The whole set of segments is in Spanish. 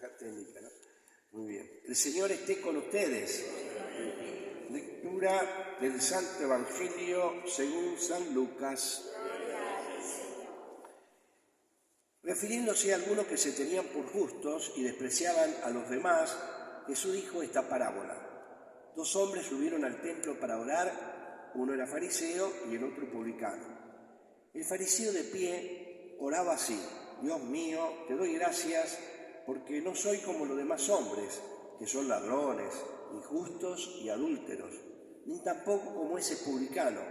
La técnica, ¿no? Muy bien. El Señor esté con ustedes. Lectura del Santo Evangelio según San Lucas. Refiriéndose a algunos que se tenían por justos y despreciaban a los demás, Jesús dijo esta parábola. 2 hombres subieron al templo para orar, uno era fariseo y el otro publicano. El fariseo de pie oraba así: Dios mío, te doy gracias porque no soy como los demás hombres, que son ladrones, injustos y adúlteros, ni tampoco como ese publicano.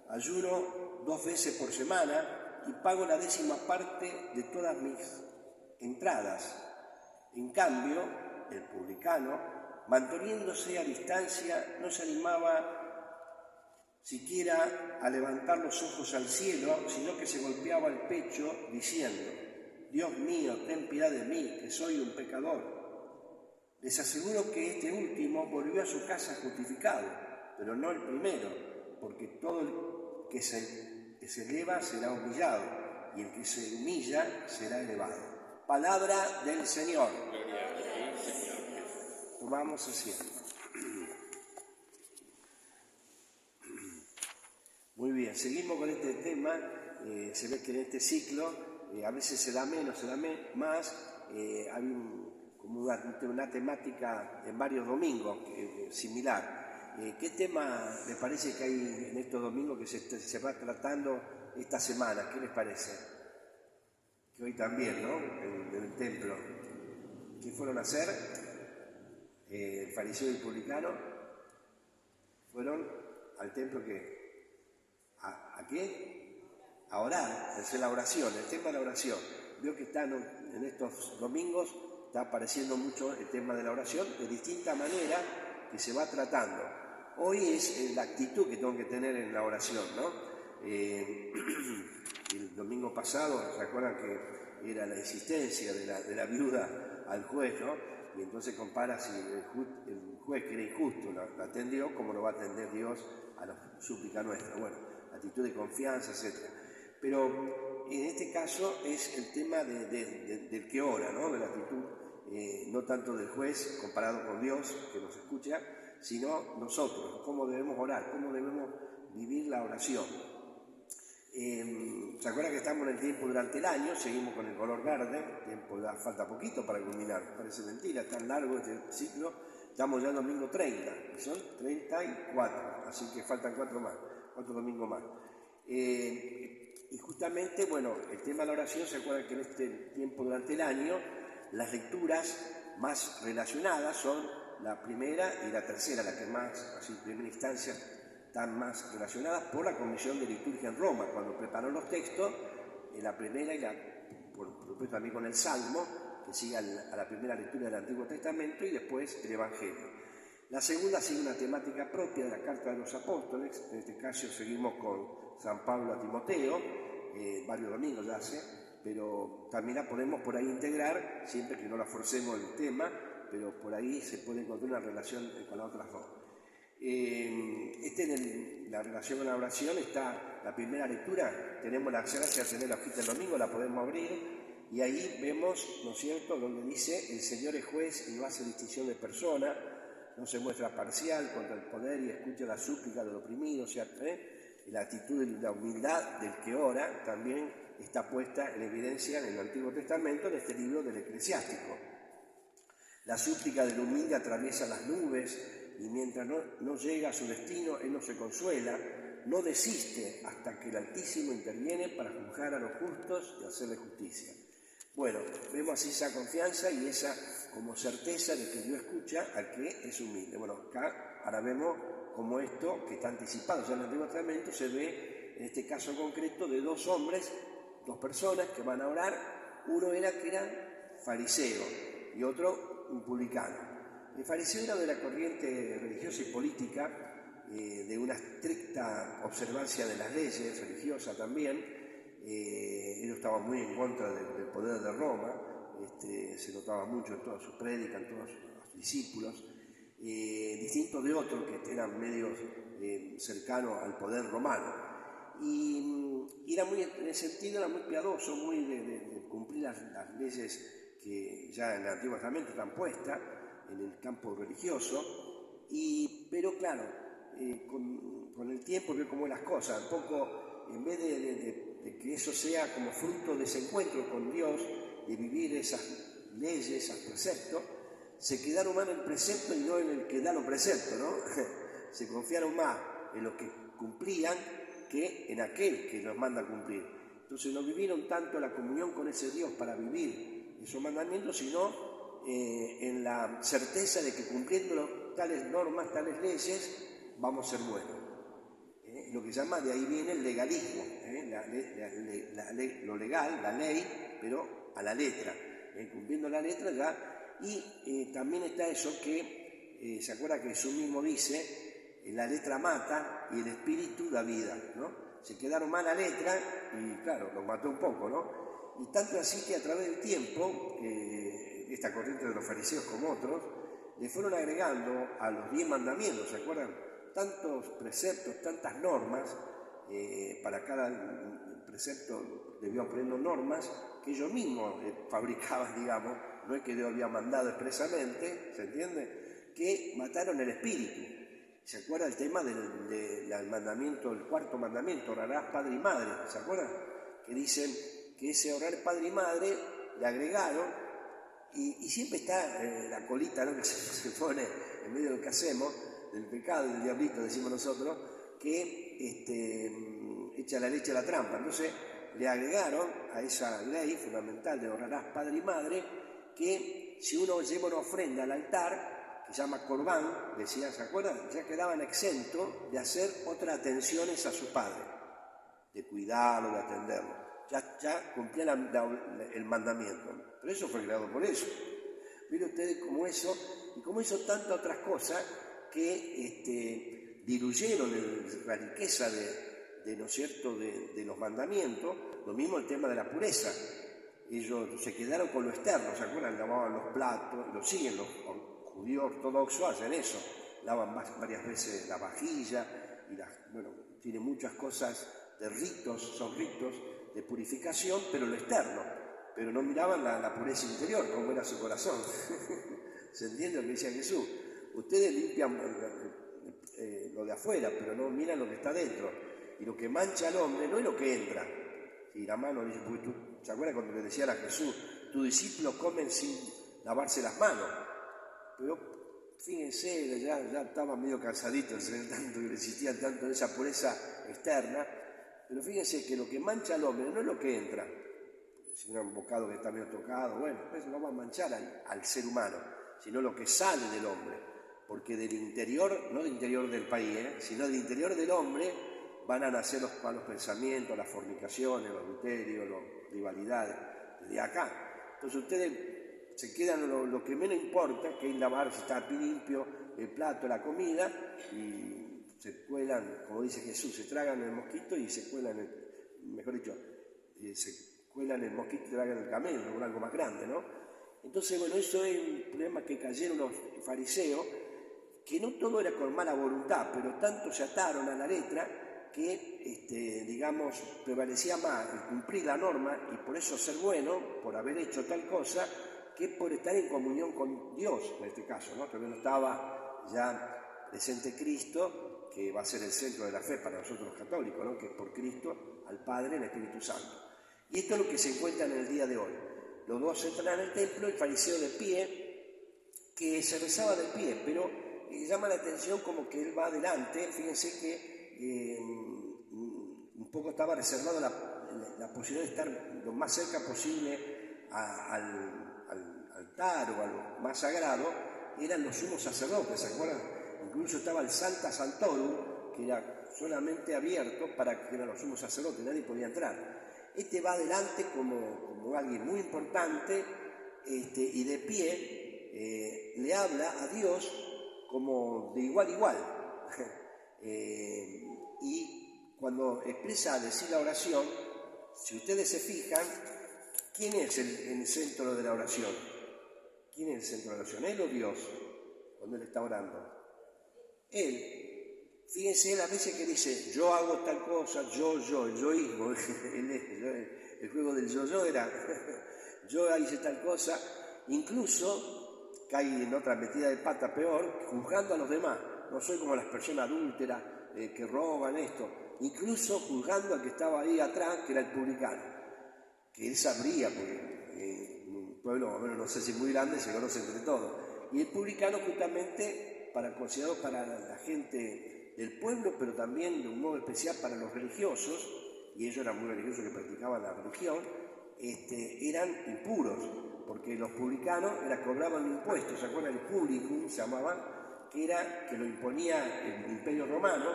Ayuno 2 veces por semana y pago la 10ª parte de todas mis entradas. En cambio, el publicano, manteniéndose a distancia, no se animaba siquiera a levantar los ojos al cielo, sino que se golpeaba el pecho diciendo: Dios mío, ten piedad de mí, que soy un pecador. Les aseguro que este último volvió a su casa justificado, pero no el primero, porque todo el que se eleva será humillado, y el que se humilla será elevado. Palabra del Señor. Gloria a ti, Señor. Tomamos asiento. Muy bien, seguimos con este tema. Se ve que en este ciclo a veces se da menos, se da más. Hay como una temática en varios domingos similar. ¿Qué tema les parece que hay en estos domingos que se va tratando esta semana? ¿Qué les parece? Que hoy también, ¿no? En el templo. ¿Qué fueron a hacer? El fariseo y el publicano fueron al templo que... ¿A qué? A orar, a hacer la oración, el tema de la oración. Veo que están en estos domingos, está apareciendo mucho el tema de la oración de distinta manera que se va tratando. Hoy es la actitud que tengo que tener en la oración, ¿no? El domingo pasado, ¿se acuerdan que era la insistencia de la viuda al juez, ¿no? Y entonces compara si el juez que era injusto la atendió, cómo lo va a atender Dios a la súplica nuestra. Bueno, actitud de confianza, etc. Pero en este caso es el tema del que ora, ¿no? De la actitud, no tanto del juez comparado con Dios, que nos escucha, sino nosotros, cómo debemos orar, cómo debemos vivir la oración. ¿Se acuerdan que estamos en el tiempo durante el año? Seguimos con el color verde, tiempo falta poquito para culminar, parece mentira, tan largo este ciclo, estamos ya en domingo 30, son 34, así que faltan 4 domingos más. Y justamente, bueno, el tema de la oración, ¿se acuerdan que en este tiempo durante el año las lecturas más relacionadas son la primera y la tercera, la que más, así en primera instancia, están más relacionadas por la Comisión de Liturgia en Roma, cuando preparó los textos, la primera y por supuesto también con el Salmo, que sigue a la primera lectura del Antiguo Testamento, y después el Evangelio. La segunda sigue una temática propia de la Carta de los Apóstoles, en este caso seguimos con San Pablo a Timoteo, varios domingos ya hace, pero también la podemos por ahí integrar, siempre que no la forcemos el tema, pero por ahí se puede encontrar una relación con las otras dos. La relación con la oración está la primera lectura, tenemos la gracia de tener la hojita el domingo, la podemos abrir, y ahí vemos, ¿no es cierto?, donde dice: el Señor es juez y no hace distinción de persona, no se muestra parcial contra el poder y escucha la súplica del oprimido, ¿cierto? La actitud de la humildad del que ora también está puesta en evidencia en el Antiguo Testamento, en este libro del Eclesiástico. La súplica del humilde atraviesa las nubes, y mientras no llega a su destino, él no se consuela, no desiste hasta que el Altísimo interviene para juzgar a los justos y hacerle justicia. Bueno, vemos así esa confianza y esa como certeza de que Dios escucha al que es humilde. Bueno, acá ahora vemos como esto, que está anticipado ya en el Antiguo Testamento, se ve en este caso concreto de 2 hombres, 2 personas que van a orar. Uno que era fariseo y otro un publicano. El fariseo era de la corriente religiosa y política, de una estricta observancia de las leyes religiosas también. Ellos estaban muy en contra del poder de Roma, se notaba mucho en todas sus prédicas, en todos sus discípulos, distinto de otros que eran medios cercanos al poder romano. Y era muy, en ese sentido, era muy piadoso, muy de cumplir las leyes que ya en el Antiguo Testamento están puestas en el campo religioso, pero claro, con el tiempo veo cómo es las cosas, un poco, en vez de que eso sea como fruto de ese encuentro con Dios, de vivir esas leyes, esos preceptos, se quedaron más en el precepto y no en el que da los preceptos, ¿no? Se confiaron más en lo que cumplían que en aquel que los manda a cumplir. Entonces no vivieron tanto la comunión con ese Dios para vivir esos mandamientos, sino en la certeza de que cumpliendo tales normas, tales leyes, vamos a ser buenos. Lo que llama, de ahí viene el legalismo, lo legal, la ley, pero a la letra, cumpliendo la letra ya. Y también está eso que, ¿se acuerda que Jesús mismo dice, la letra mata y el espíritu da vida, ¿no? Se quedaron mal la letra y claro, los mató un poco, ¿no? Y tanto así que a través del tiempo, esta corriente de los fariseos como otros, le fueron agregando a los 10 mandamientos, ¿se acuerdan? Tantos preceptos, tantas normas, para cada precepto debían poner normas que ellos mismos fabricaban, digamos, no es que Dios había mandado expresamente, ¿se entiende? Que mataron el espíritu. ¿Se acuerda el tema del mandamiento, el cuarto mandamiento, honrarás padre y madre? ¿Se acuerdan? Que dicen que ese honrar padre y madre le agregaron, y siempre está la colita, ¿no?, que se pone en medio de lo que hacemos, del pecado, del diablito, decimos nosotros, que echa la leche a la trampa. Entonces le agregaron a esa ley fundamental de honrarás padre y madre, que si uno lleva una ofrenda al altar, que se llama corbán, decían, ¿se acuerdan? Ya quedaban exentos de hacer otras atenciones a su padre, de cuidarlo, de atenderlo. Ya cumplían el mandamiento. Pero eso fue creado por eso. Miren ustedes cómo eso, y cómo hizo tantas otras cosas que diluyeron la riqueza ¿no es cierto?, de los mandamientos. Lo mismo el tema de la pureza. Ellos se quedaron con lo externo, ¿se acuerdan? Lavaban los platos, lo siguen los judíos ortodoxos, hacen eso, lavan varias veces la vajilla, y tiene muchas cosas de ritos, son ritos de purificación, pero lo externo, pero no miraban la pureza interior, cómo era su corazón. ¿Se entiende lo que decía Jesús? Ustedes limpian lo de afuera, pero no miran lo que está dentro, y lo que mancha al hombre no es lo que entra. Y la mano dice, porque ¿se acuerdan cuando le decían a Jesús, tus discípulos comen sin lavarse las manos? Pero fíjense, ya estaban medio cansaditos, tanto que existía tanto de esa pureza externa, pero fíjense que lo que mancha al hombre no es lo que entra. Si un bocado que está medio tocado, bueno, eso no va a manchar al ser humano, sino lo que sale del hombre, porque del interior, no del interior del país, sino del interior del hombre, van a nacer los malos pensamientos, las fornicaciones, los adulterios, las rivalidades, de acá. Entonces ustedes se quedan lo que menos importa, que es lavar si está limpio el plato, la comida, y se cuelan, como dice Jesús, se tragan el mosquito y se cuelan, se cuelan el mosquito y tragan el camello, o algo más grande, ¿no? Entonces, bueno, eso es un problema que cayeron los fariseos, que no todo era con mala voluntad, pero tanto se ataron a la letra que, digamos, prevalecía más el cumplir la norma y por eso ser bueno, por haber hecho tal cosa, que por estar en comunión con Dios, en este caso, ¿no? Todavía no estaba ya presente Cristo, que va a ser el centro de la fe para nosotros los católicos, ¿no?, que es por Cristo, al Padre, el Espíritu Santo. Y esto es lo que se encuentra en el día de hoy. Los dos entran en el templo, el fariseo de pie, que se rezaba de pie, pero llama la atención como que él va adelante. Fíjense que un poco estaba reservado la posibilidad de estar lo más cerca posible al altar o a lo más sagrado. Eran los sumos sacerdotes, ¿se acuerdan? Incluso estaba el Sancta Sanctorum, que era solamente abierto para que eran los sumos sacerdotes, nadie podía entrar. Va adelante como alguien muy importante, y de pie le habla a Dios como de igual a igual. Y cuando expresa a decir la oración, si ustedes se fijan, ¿quién es el centro de la oración? ¿Quién es el centro de la oración? ¿Él o Dios? Cuando él está orando. Él. Fíjense las veces que dice, yo hago tal cosa, yo, el yoísmo, el juego del yo era yo hice tal cosa, incluso caí en otra metida de pata peor, juzgando a los demás. No soy como las personas adúlteras que roban esto, incluso juzgando al que estaba ahí atrás, que era el publicano, que él sabría, porque un pueblo, bueno, no sé si muy grande, se conoce entre todos. Y el publicano justamente considerado para la gente del pueblo, pero también de un modo especial para los religiosos, y ellos eran muy religiosos que practicaban la religión, eran impuros, porque los publicanos cobraban impuestos. ¿Se acuerdan? El publicum se llamaban, que lo imponía el Imperio Romano,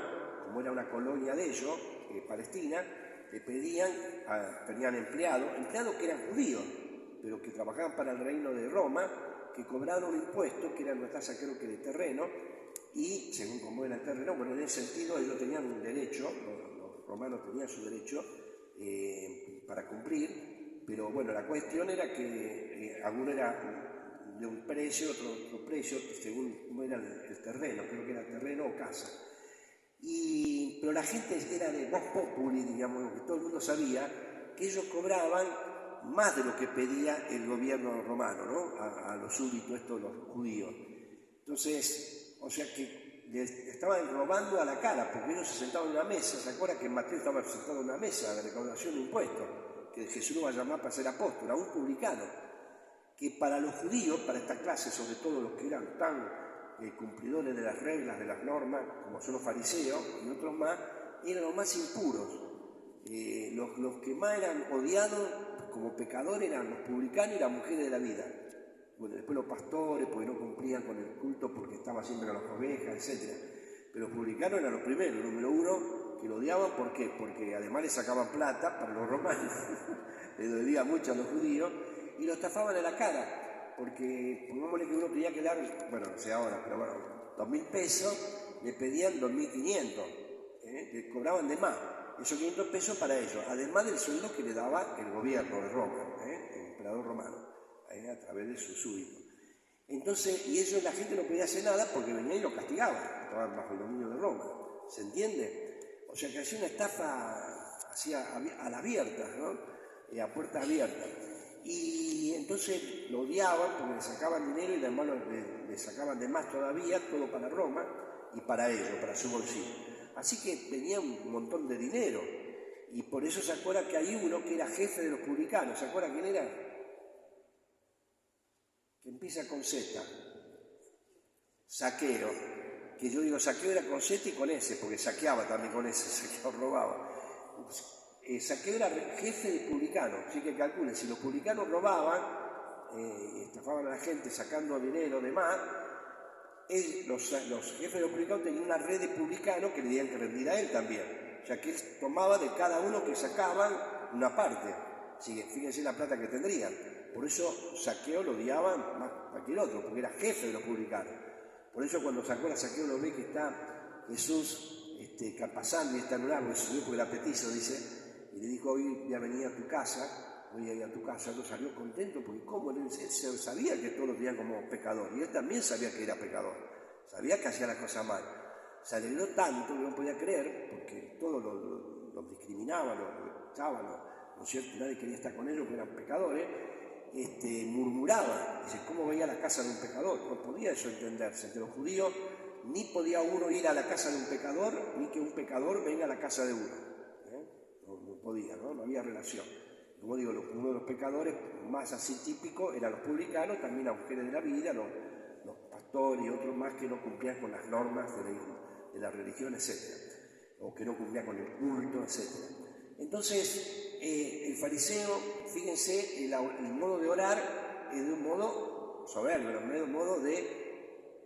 como era una colonia de ellos, Palestina, le tenían empleados que eran judíos, pero que trabajaban para el reino de Roma, que cobraban un impuesto, que era una tasa creo que de terreno, y según cómo era el terreno, bueno, en ese sentido ellos tenían un derecho, los romanos tenían su derecho para cumplir, pero bueno, la cuestión era que alguno era de un precio, otro precio, según cómo era el terreno, creo que era terreno o casa. Pero la gente era de vox populi, digamos, que todo el mundo sabía que ellos cobraban más de lo que pedía el gobierno romano, ¿no? A los súbditos, estos, los judíos. Entonces, o sea que le estaban robando a la cara, porque ellos se sentaban en una mesa. ¿Se acuerdan que Mateo estaba sentado en una mesa de recaudación de impuestos? Que Jesús lo va a llamar para ser apóstol, a un publicano. Que para los judíos, para esta clase, sobre todo los que eran tan cumplidores de las reglas, de las normas, como son los fariseos y otros más, eran los más impuros. Los que más eran odiados como pecadores eran los publicanos y las mujeres de la vida. Bueno, después los pastores, porque no cumplían con el culto, porque estaban siempre con las ovejas, etc. Pero los publicanos eran los primeros, número uno, que lo odiaban. ¿Por qué? Porque además les sacaban plata para los romanos, les dolía mucho a los judíos, y lo estafaban en la cara, porque pongámosle que uno tenía que dar, bueno, no sé ahora, pero bueno, 2.000 pesos, le pedían 2.500, le cobraban de más. Esos 500 pesos para ellos, además del sueldo que le daba el gobierno de Roma, el emperador romano, a través de sus súbditos. Entonces, y eso la gente no podía hacer nada porque venía y lo castigaban, estaban bajo el dominio de Roma. ¿Se entiende? O sea que hacía una estafa a la abierta, ¿no? A puerta abierta. Y entonces lo odiaban porque le sacaban dinero y además le sacaban de más todavía, todo para Roma y para ellos, para su bolsillo. Así que tenía un montón de dinero, y por eso se acuerda que hay uno que era jefe de los publicanos. ¿Se acuerda quién era? Que empieza con Z, Zaqueo, que yo digo Zaqueo era con Z y con S, porque saqueaba también con S, Zaqueo robaba. Zaqueo era jefe de publicanos, así que calculen, si los publicanos robaban, estafaban a la gente sacando dinero de más, los jefes de los publicanos tenían una red de publicanos que le tenían que rendir a él también. O sea que él tomaba de cada uno que sacaban una parte. Así que fíjense la plata que tendrían. Por eso Zaqueo lo odiaban más que cualquier otro, porque era jefe de los publicanos. Por eso cuando Zaqueo lo ve que está Jesús pasando y está en un árbol, subió porque era petizo, dice, y le dijo: hoy voy a venir a tu casa, voy a ir a tu casa. Él salió contento porque como él sabía que todos lo tenían como pecador, y él también sabía que era pecador, sabía que hacía las cosas mal. Se alegró tanto que no podía creer, porque todos los discriminaban, los echaban, ¿no es cierto? Nadie quería estar con ellos porque eran pecadores. Murmuraba, dice: ¿cómo veía la casa de un pecador? No podía eso entenderse. Entre los judíos ni podía uno ir a la casa de un pecador, ni que un pecador venga a la casa de uno. No podía, ¿no? No había relación. Como digo, uno de los pecadores más así típicos eran los publicanos, también las mujeres de la vida, los pastores y otros más que no cumplían con las normas de la religión, etc. O que no cumplían con el culto, etc. Entonces, el fariseo, fíjense, el modo de orar es de un modo soberbio, de un modo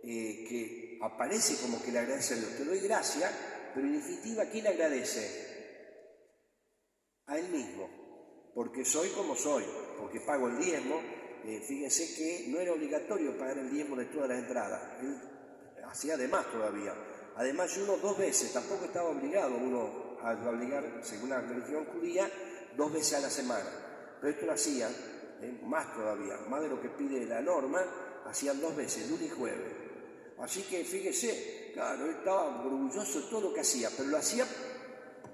que aparece como que le agradece a Dios. Te doy gracia, pero en definitiva, ¿a quién le agradece? A él mismo, porque soy como soy, porque pago el diezmo. Fíjense que no era obligatorio pagar el diezmo de todas las entradas, él hacía de más todavía. Además, uno 2 veces, tampoco estaba obligado uno a obligar, según la religión judía, 2 veces a la semana. Pero esto lo hacían, más todavía, más de lo que pide la norma, hacían 2 veces, lunes y jueves. Así que fíjese, claro, él estaba orgulloso de todo lo que hacía, pero lo hacía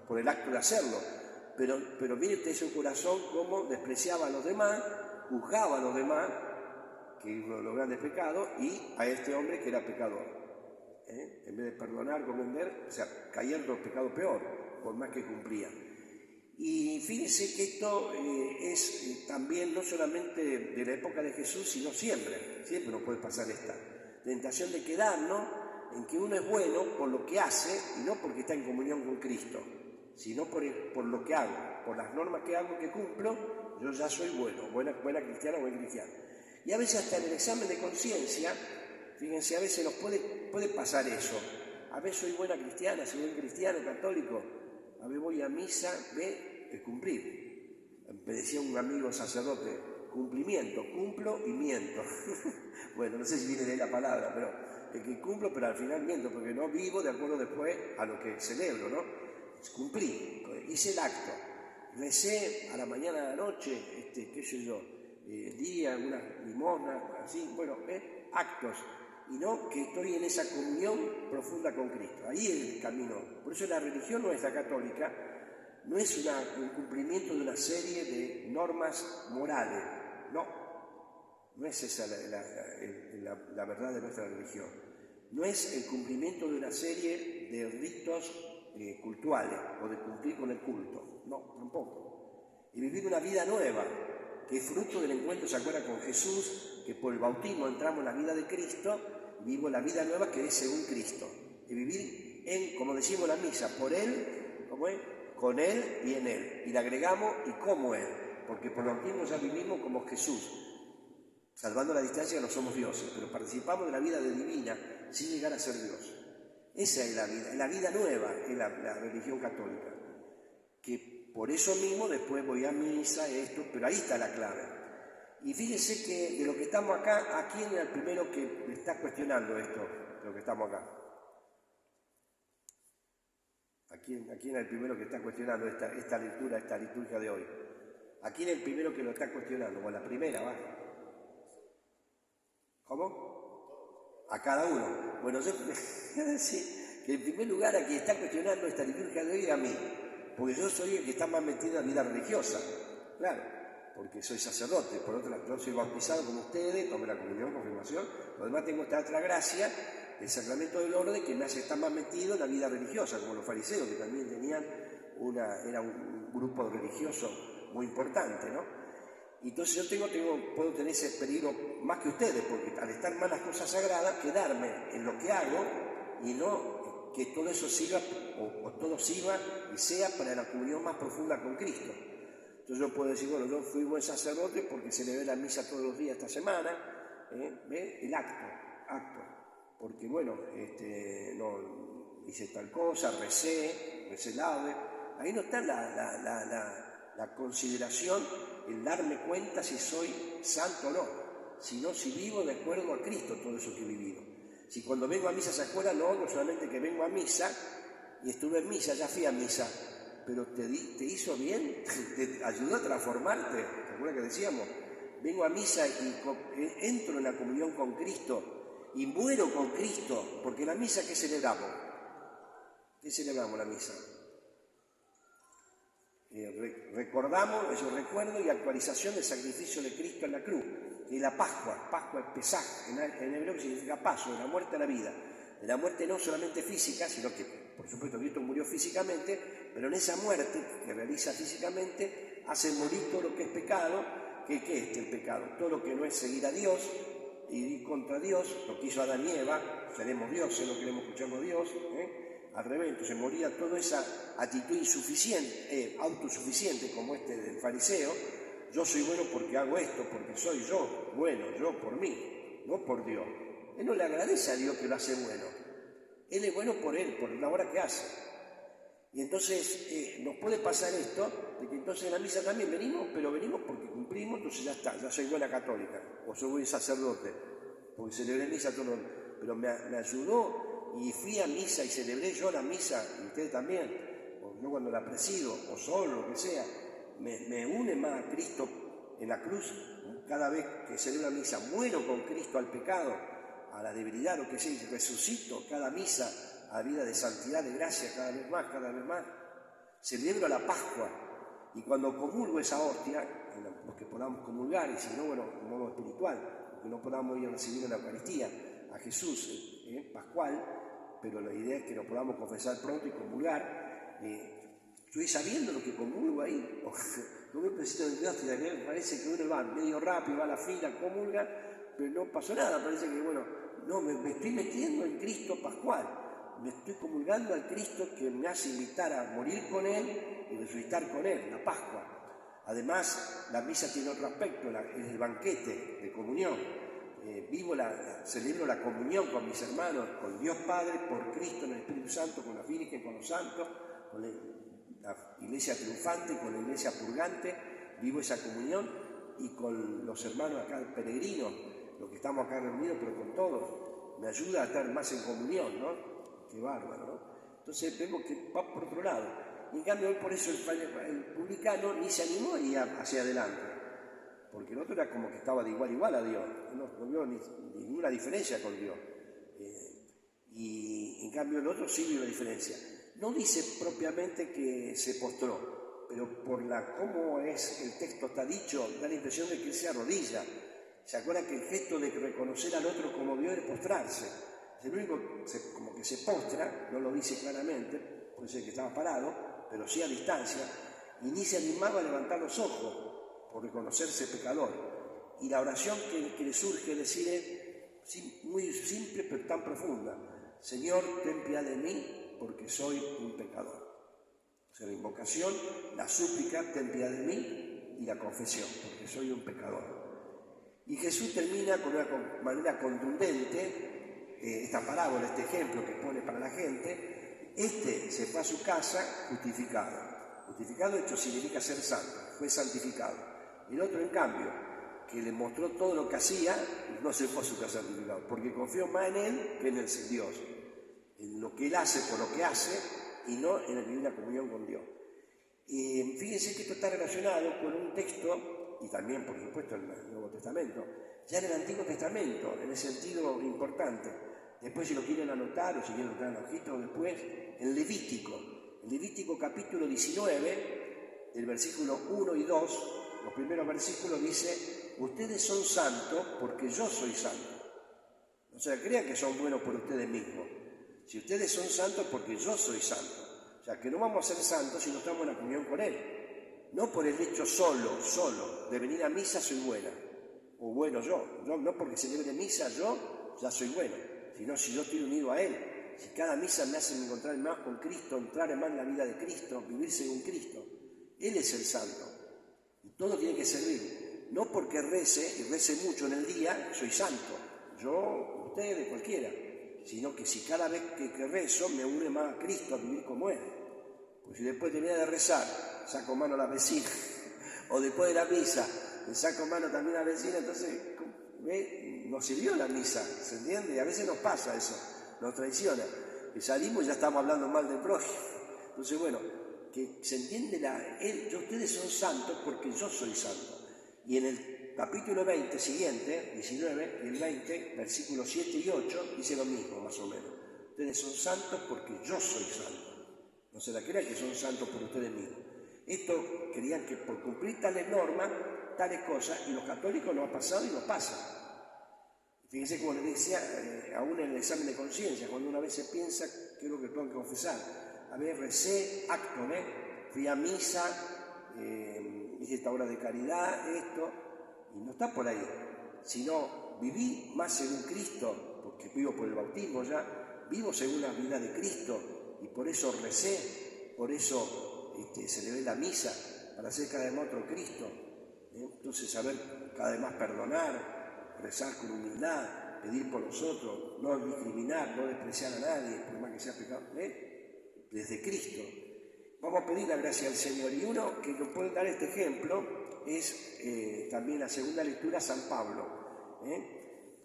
por el acto de hacerlo. Pero mire usted su corazón cómo despreciaba a los demás, juzgaba a los demás, que es uno de los grandes pecados, y a este hombre que era pecador. En vez de perdonar, comprender, o sea, caía en otro pecado peor, por más que cumplía. Y fíjense que esto es también no solamente de la época de Jesús, sino siempre nos puede pasar esta tentación de quedarnos en que uno es bueno por lo que hace y no porque está en comunión con Cristo, sino por lo que hago, por las normas que hago, que cumplo, yo ya soy bueno, buena cristiana o buen cristiano. Y a veces hasta en el examen de conciencia, fíjense, a veces nos puede pasar eso. A veces soy buena cristiana, soy buen cristiano, católico, a ver, voy a misa, cumplir. Me decía un amigo sacerdote, cumplimiento, cumplo y miento. Bueno, no sé si viene de la palabra, pero es que cumplo, pero al final miento, porque no vivo de acuerdo después a lo que celebro, ¿no? Cumplí, hice el acto, recé a la mañana, a la noche, qué sé yo, di algunas limosnas, así, bueno, actos. Y no que estoy en esa comunión profunda con Cristo. Ahí es el camino. Por eso la religión nuestra católica no es un cumplimiento de una serie de normas morales. No es esa la verdad de nuestra religión. No es el cumplimiento de una serie de ritos cultuales o de cumplir con el culto. No, tampoco. Y vivir una vida nueva, que es fruto del encuentro, ¿se acuerdan? Con Jesús, que por el bautismo entramos en la vida de Cristo. Vivo la vida nueva que es según Cristo. Y vivir como decimos en la misa, por Él, ¿cómo es? Con Él y en Él. Y le agregamos y como Él. Porque por lo mismo ya vivimos como Jesús. Salvando la distancia no somos dioses, pero participamos de la vida divina sin llegar a ser Dios. Esa es la vida nueva, es la religión católica. Que por eso mismo después voy a misa, pero ahí está la clave. Y fíjense que de lo que estamos acá, ¿a quién era el primero que me está cuestionando esto, de lo que estamos acá? ¿A quién era el primero que está cuestionando esta lectura, esta liturgia de hoy? ¿A quién es el primero que lo está cuestionando? Bueno, la primera, ¿va? ¿Cómo? A cada uno. Bueno, yo voy a decir que en primer lugar a quien está cuestionando esta liturgia de hoy es a mí, porque yo soy el que está más metido en la vida religiosa, claro. Porque soy sacerdote, por otro lado, yo soy bautizado como ustedes, tomé la comunión, confirmación, lo demás tengo esta otra gracia, el sacramento del orden, que me hace estar más metido en la vida religiosa, como los fariseos, que también tenían era un grupo religioso muy importante, ¿no? Y entonces yo puedo tener ese peligro más que ustedes, porque al estar más las cosas sagradas, quedarme en lo que hago y no que todo eso siga, o todo sirva y sea para la comunión más profunda con Cristo. Entonces yo puedo decir, bueno, yo fui buen sacerdote porque celebré la misa todos los días esta semana, el acto, porque bueno, no hice tal cosa, recé laude, ahí no está la consideración, el darme cuenta si soy santo o no, sino si vivo de acuerdo a Cristo todo eso que he vivido. Si cuando vengo a misa se acuerda, no solamente que vengo a misa y estuve en misa, ya fui a misa, pero te hizo bien, te ayudó a transformarte. ¿Te acuerdas que decíamos? Vengo a misa y entro en la comunión con Cristo y muero con Cristo, porque la misa, ¿qué celebramos? ¿Qué celebramos la misa? Recordamos, es un recuerdo y actualización del sacrificio de Cristo en la cruz, que es la Pascua es Pesaj, en hebreo que significa paso, de la muerte a la vida. De la muerte no solamente física, sino que, por supuesto, Cristo murió físicamente, pero en esa muerte que realiza físicamente, hace morir todo lo que es pecado. ¿Qué es el pecado? Todo lo que no es seguir a Dios y ir contra Dios, lo que hizo Adán y Eva, seremos dioses, no queremos escucharnos Dios, al revés, entonces moría toda esa actitud insuficiente, autosuficiente como del fariseo. Yo soy bueno porque hago esto, porque soy yo, bueno, yo por mí, no por Dios. Él no le agradece a Dios que lo hace bueno. Él es bueno por él, por la obra que hace. Y entonces nos puede pasar esto, de que entonces en la misa también venimos, pero venimos porque cumplimos, entonces ya está, ya soy buena católica, o soy buen sacerdote, porque celebré misa todo, pero me ayudó y fui a misa y celebré yo la misa, y ustedes también, o yo cuando la presido, o solo, lo que sea, me une más a Cristo en la cruz. Cada vez que celebro la misa, muero con Cristo al pecado, a la debilidad, lo que sea, y resucito cada misa a vida de santidad, de gracia, cada vez más. Celebro la Pascua, y cuando comulgo esa hostia, los que podamos comulgar, y si no, bueno, en modo espiritual, los que no podamos ir a recibir en la Eucaristía a Jesús pascual, pero la idea es que lo podamos confesar pronto y comulgar. Estoy sabiendo lo que comulgo ahí, no me presento en Dios, y también parece que uno va medio rápido, va a la fila, comulga, pero no pasó nada, parece que, bueno, no, me estoy metiendo en Cristo pascual, me estoy comulgando al Cristo que me hace invitar a morir con Él y resucitar con Él, la Pascua. Además, la misa tiene otro aspecto, es el banquete de comunión. Celebro la comunión con mis hermanos, con Dios Padre, por Cristo en el Espíritu Santo, con la Virgen, con los santos, con la iglesia triunfante, con la iglesia purgante, vivo esa comunión, y con los hermanos acá peregrinos, los que estamos acá reunidos, pero con todos, me ayuda a estar más en comunión, ¿no? Qué bárbaro, ¿no? Entonces vemos que va por otro lado. Y en cambio, por eso el publicano ni se animó a ir hacia adelante, porque el otro era como que estaba de igual a igual a Dios, no vio ninguna diferencia con Dios. Y en cambio el otro sí vio la diferencia. No dice propiamente que se postró, pero por cómo es el texto está dicho, da la impresión de que él se arrodilla. ¿Se acuerdan que el gesto de reconocer al otro como Dios es postrarse? Es el único como que se postra, no lo dice claramente, puede ser que estaba parado, pero sí a distancia, y ni se animaba a levantar los ojos por reconocerse pecador. Y la oración que le surge decir es muy simple pero tan profunda: Señor, ten piedad de mí porque soy un pecador. O sea, la invocación, la súplica, ten piedad de mí, y la confesión, porque soy un pecador. Y Jesús termina con una manera contundente esta parábola, este ejemplo que pone para la gente. Se fue a su casa justificado. Justificado, de hecho, significa ser santo, fue santificado. El otro, en cambio, que le mostró todo lo que hacía, no se fue a su casa santificado, porque confió más en él que en el Dios, en lo que él hace por lo que hace, y no en vivir la comunión con Dios. Fíjense que esto está relacionado con un texto, y también, por supuesto, en el Nuevo Testamento, ya en el Antiguo Testamento, en el sentido importante. Después, si lo quieren anotar, o si quieren anotar en el ojito después, en Levítico capítulo 19, del versículo 1 y 2, los primeros versículos dice: ustedes son santos porque yo soy santo. O sea, crean que son buenos por ustedes mismos. Si ustedes son santos porque yo soy santo. O sea, que no vamos a ser santos si no estamos en la comunión con Él. No por el hecho solo de venir a misa soy buena, o bueno yo. No porque celebre misa yo ya soy bueno, sino si yo estoy unido a Él. Si cada misa me hace encontrar más con Cristo, entrar más en la vida de Cristo, vivir según Cristo. Él es el santo. Y todo tiene que servir. No porque rece mucho en el día, soy santo. Yo, ustedes, cualquiera. Sino que si cada vez que rezo me une más a Cristo, a vivir como Él. Pues si después termina de rezar, saco mano a la vecina, o después de la misa, le saco mano también a la vecina, entonces no sirvió la misa, ¿se entiende? Y a veces nos pasa eso, nos traiciona. Que salimos y ya estamos hablando mal del prójimo. Entonces, bueno, que se entiende ustedes son santos porque yo soy santo. Y en el capítulo 20 siguiente, 19 y el 20, versículos 7 y 8, dice lo mismo, más o menos. Ustedes son santos porque yo soy santo. No se la crean que son santos por ustedes mismos. Esto querían que por cumplir tales normas, tales cosas, y los católicos nos ha pasado y nos pasa. Fíjense como les decía, aún en el examen de conciencia, cuando una vez se piensa qué es lo que tengo que confesar. A ver, recé, acto, fui a misa, hice esta obra de caridad, esto, y no está por ahí, sino viví más según Cristo, porque vivo por el bautismo ya, vivo según la vida de Cristo, y por eso recé, por eso celebré la misa, para ser cada vez más otro Cristo. Entonces, saber cada vez más perdonar, rezar con humildad, pedir por los otros, no discriminar, no despreciar a nadie, por más que sea pecado, desde Cristo. Vamos a pedir la gracia al Señor, y uno que nos puede dar este ejemplo es también la segunda lectura, San Pablo,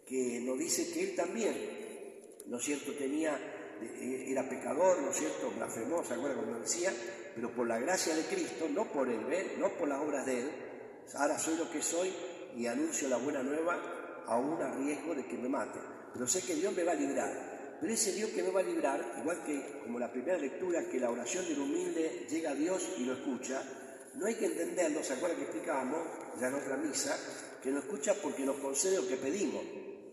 que nos dice que él también, ¿no es cierto?, era pecador, ¿no es cierto?, blasfemó, ¿se acuerdan cuando decía? Pero por la gracia de Cristo, no por él, no por las obras de él, ahora soy lo que soy y anuncio la buena nueva, aún a riesgo de que me mate. Pero sé que Dios me va a librar. Pero ese Dios que me va a librar, igual que como la primera lectura, que la oración del humilde llega a Dios y lo escucha, no hay que entenderlo, ¿se acuerdan que explicábamos ya en otra misa? Que nos escucha porque nos concede lo que pedimos.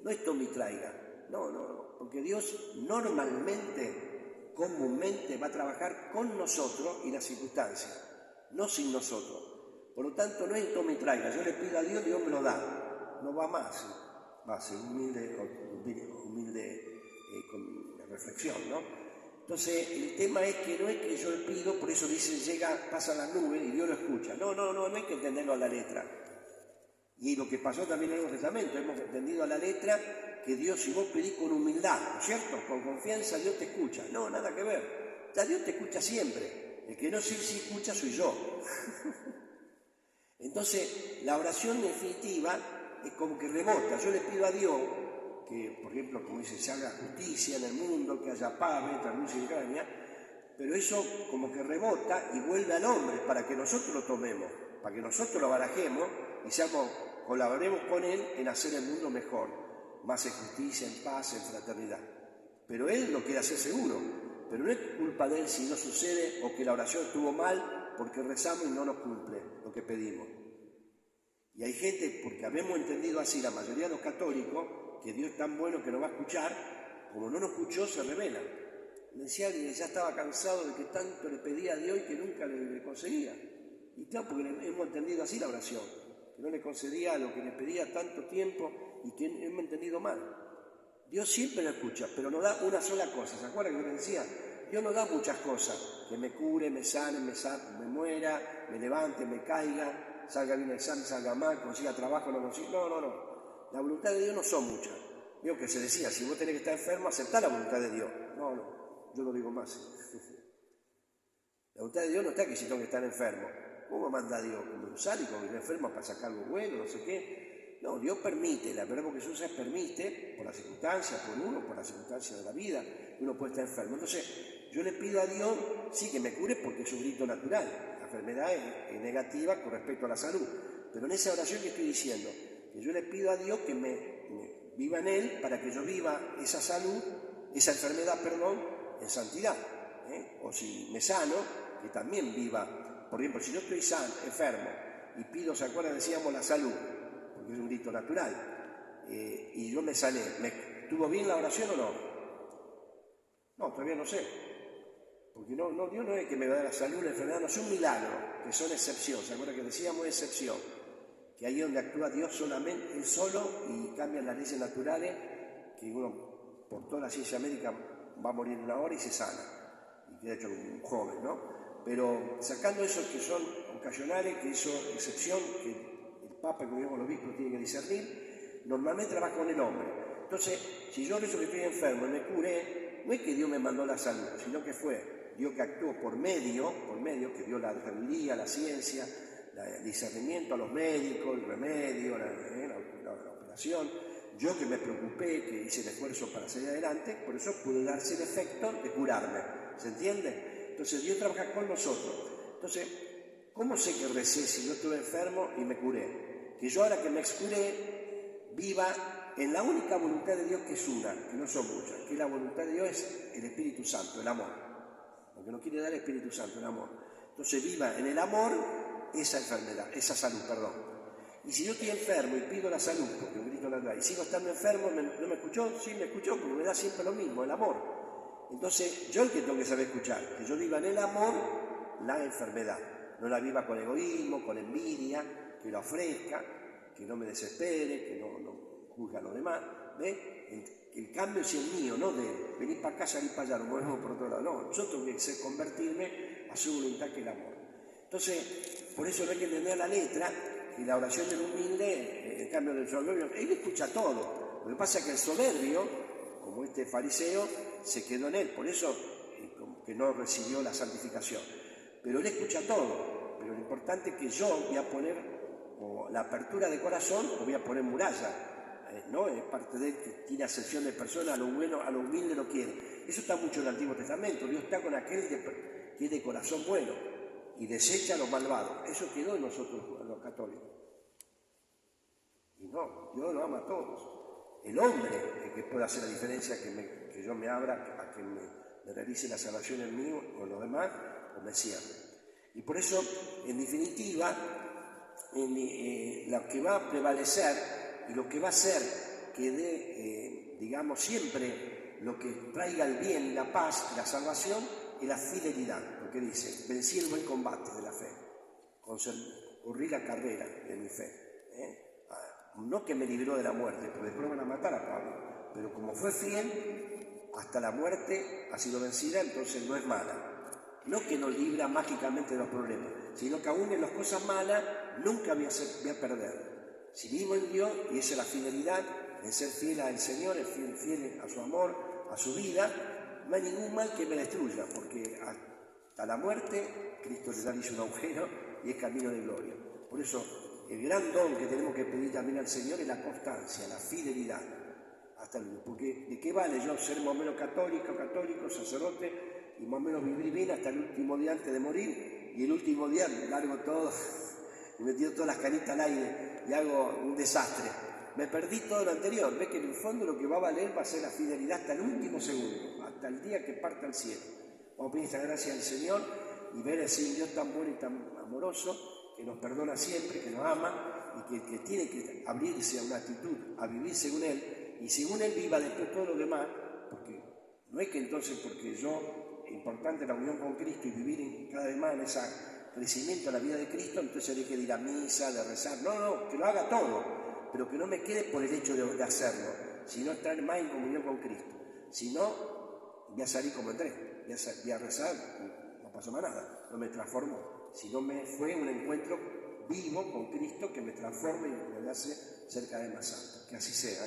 No es tome y traiga. No, porque Dios normalmente, comúnmente va a trabajar con nosotros y las circunstancias, no sin nosotros. Por lo tanto, no es tome y traiga. Yo le pido a Dios, Dios me lo da. No va más. Va a ser humilde con reflexión, ¿no? Entonces, el tema es que no es que yo le pido, por eso dice, pasa la nube y Dios lo escucha. No hay que entenderlo a la letra. Y lo que pasó también en el Nuevo Testamento, hemos entendido a la letra que Dios, si vos pedís con humildad, ¿no es cierto? Con confianza, Dios te escucha. No, nada que ver. Ya Dios te escucha siempre. El que no sé si escucha soy yo. Entonces, la oración definitiva es como que rebota. Yo le pido a Dios que, por ejemplo, como dice, se haga justicia en el mundo, que haya paz, luz y gracia, pero eso como que rebota y vuelve al hombre para que nosotros lo tomemos, para que nosotros lo barajemos y colaboremos con él en hacer el mundo mejor, más en justicia, en paz, en fraternidad. Pero él lo quiere hacer seguro, pero no es culpa de él si no sucede o que la oración estuvo mal porque rezamos y no nos cumple lo que pedimos. Y hay gente, porque habemos entendido así, la mayoría de los católicos, que Dios es tan bueno que nos va a escuchar, como no nos escuchó, se rebela. Me decía alguien que ya estaba cansado de que tanto le pedía a Dios y que nunca le conseguía. Y claro, porque hemos entendido así la oración, que no le concedía lo que le pedía tanto tiempo y que hemos entendido mal. Dios siempre lo escucha, pero nos da una sola cosa. ¿Se acuerdan que yo les decía? Dios nos da muchas cosas, que me cure, me sane, me muera, me levante, me caiga, salga bien el examen, salga mal, consiga trabajo, no consiga. No. La voluntad de Dios no son muchas. Digo que se decía, si vos tenés que estar enfermo, aceptá la voluntad de Dios. No, yo no digo más. La voluntad de Dios no está que si tengo que estar enfermo. ¿Cómo manda Dios? Como un sádico, que me enferma para sacar algo bueno, no sé qué. No, Dios permite, la verdad que Jesús permite, por las circunstancias, por las circunstancias de la vida, uno puede estar enfermo. Entonces, yo le pido a Dios, sí, que me cure porque es un grito natural. La enfermedad es negativa con respecto a la salud. Pero en esa oración que estoy diciendo, que yo le pido a Dios que me viva en Él para que yo viva esa salud, esa enfermedad, en santidad. O si me sano, que también viva. Por ejemplo, si yo estoy enfermo y pido, ¿se acuerdan? Decíamos la salud, porque es un grito natural, y yo me sané, ¿tuvo bien la oración o no? No, todavía no sé. Porque Dios no es que me da la salud, la enfermedad, no es un milagro, que son excepción. ¿Se acuerdan que decíamos excepción? Que ahí es donde actúa Dios solamente, Él solo, y cambian las leyes naturales, que uno, por toda la ciencia médica, va a morir en una hora y se sana, y queda hecho un joven, ¿no? Pero sacando esos que son ocasionales, que eso es excepción, que el Papa, como digamos los obispos, tiene que discernir, normalmente trabaja con el hombre. Entonces, si yo rezo que estoy enfermo y me curé, no es que Dios me mandó la salud, sino que fue Dios que actuó por medio, que dio la sabiduría, la ciencia, el discernimiento a los médicos, el remedio, la operación. Yo que me preocupé, que hice el esfuerzo para salir adelante, por eso pude darse el efecto de curarme. ¿Se entiende? Entonces Dios trabaja con nosotros. Entonces, ¿cómo sé que recé si no estuve enfermo y me curé? Que yo ahora que me excuré, viva en la única voluntad de Dios que es una, que no son muchas, que la voluntad de Dios es el Espíritu Santo, el amor. Lo que nos quiere dar el Espíritu Santo, el amor. Entonces viva en el amor esa salud. Y si yo estoy enfermo y pido la salud, porque un grito natural, y sigo estando enfermo, ¿no me escuchó? Sí, me escuchó, porque me da siempre lo mismo, el amor. Entonces, yo el que tengo que saber escuchar, que yo viva en el amor la enfermedad, no la viva con egoísmo, con envidia, que la ofrezca, que no me desespere, que no juzgue a los demás, ¿ves? El cambio es el mío, no de venir para acá, salir para allá, nos movemos por otro lado, no, yo tengo que convertirme a su voluntad que es el amor. Entonces, por eso no hay que entender la letra, y la oración del humilde, en cambio del soberbio, él escucha todo. Lo que pasa es que el soberbio, como este fariseo, se quedó en él, por eso como que no recibió la santificación. Pero él escucha todo, pero lo importante es que yo voy a poner o la apertura de corazón o voy a poner muralla, ¿no? Es parte de él que tiene acepción de persona, a lo bueno, a lo humilde lo quiere. Eso está mucho en el Antiguo Testamento, Dios está con aquel que es de corazón bueno y desecha a los malvados. Eso quedó en nosotros, los católicos. Y no, Dios nos ama a todos. El hombre es el que puede hacer la diferencia, que yo me abra, a que me realice la salvación en mí o en los demás, o me cierre. Y por eso, en definitiva, lo que va a prevalecer y lo que va a hacer que dé, digamos, siempre lo que traiga el bien, la paz, la salvación, es la fidelidad. Lo que dice, vencí el buen combate de la fe, corrí la carrera de mi fe. No que me libró de la muerte, porque después van a matar a Pablo, pero como fue fiel, hasta la muerte ha sido vencida, entonces no es mala. No que nos libra mágicamente de los problemas, sino que aún en las cosas malas nunca voy a perder. Si vivo en Dios, y esa es la fidelidad, en ser fiel al Señor, fiel a su amor, a su vida, no hay ningún mal que me destruya, porque hasta la muerte Cristo le hizo un agujero y es camino de gloria. Por eso el gran don que tenemos que pedir también al Señor es la constancia, la fidelidad. Porque ¿de qué vale yo ser más o menos católico, sacerdote, y más o menos vivir bien hasta el último día antes de morir, y el último día me largo todo y me tiro todas las canitas al aire y hago un desastre? Me perdí todo lo anterior. Ves que en el fondo lo que va a valer va a ser la fidelidad hasta el último segundo, hasta el día que parta al cielo. Vamos a pedir esta gracia al Señor y ver así un Dios tan bueno y tan amoroso, que nos perdona siempre, que nos ama y que tiene que abrirse a una actitud, a vivir según Él, y según Él viva después todo lo demás, porque no es que entonces porque yo, importante la unión con Cristo y vivir cada vez más en ese crecimiento a la vida de Cristo, entonces deje de ir a misa, de rezar. No, que lo haga todo, pero que no me quede por el hecho de hacerlo, sino estar más en comunión con Cristo. Si no, voy a salir como entré, voy a rezar, no pasó más nada, no me transformó. Si no me fue un encuentro vivo con Cristo que me transforme y me hace ser cada vez más santo. Que así sea,